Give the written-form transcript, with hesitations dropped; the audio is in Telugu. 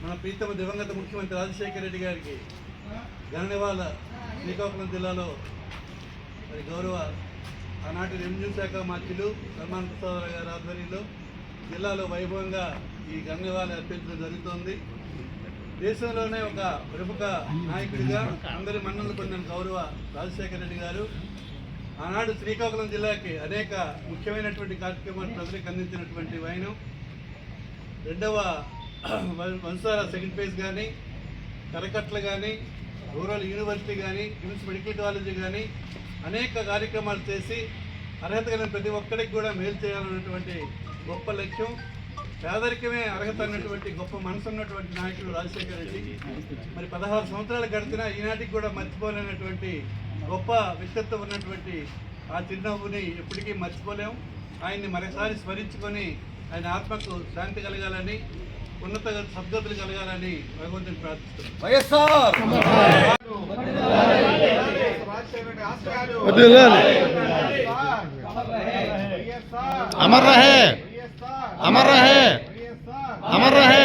మన ప్రీతమ దివంగత ముఖ్యమంత్రి రాజశేఖర రెడ్డి గారికి ఘననివాళ శ్రీకాకుళం జిల్లాలో మరి గౌరవ ఆనాటి రెవెన్యూ శాఖ మంత్రులు సల్మాన్ ప్రసాదరావు గారి ఆధ్వర్యంలో జిల్లాలో వైభవంగా ఈ ఘననివాళ అర్పించడం జరుగుతోంది. దేశంలోనే ఒక ప్రముఖ నాయకుడిగా అందరి మన్ననలు పొందిన గౌరవ రాజశేఖర రెడ్డి గారు ఆనాడు శ్రీకాకుళం జిల్లాకి అనేక ముఖ్యమైనటువంటి కార్యక్రమాలు ప్రజలకు అందించినటువంటి వైనం రెండవ వంశాల సెకండ్ ఫేజ్ కానీ, కరకట్ల కానీ, రూరల్ యూనివర్సిటీ కానీ, కిమ్స్ మెడికల్ కాలేజీ కానీ అనేక కార్యక్రమాలు చేసి అర్హత కలిగిన ప్రతి ఒక్కరికి కూడా మేలు చేయాలన్నటువంటి గొప్ప లక్ష్యం, పేదరికమే అర్హత అన్నటువంటి గొప్ప మనసు ఉన్నటువంటి నాయకుడు రాజశేఖర రెడ్డి. మరి 16 సంవత్సరాలు గడిచినా ఈనాటికి కూడా మర్చిపోలేనటువంటి గొప్ప వ్యక్తిత్వం ఉన్నటువంటి ఆ చిరునవ్వుని ఎప్పటికీ మర్చిపోలేం. ఆయన్ని మరోసారి స్మరించుకొని ఆయన ఆత్మకు శాంతి కలగాలని, ఉన్నత సద్గతులు కలగాలని భగవంతుని ప్రార్థిస్తున్నాం. अमर रहे, अमर रहे, अमर रहे।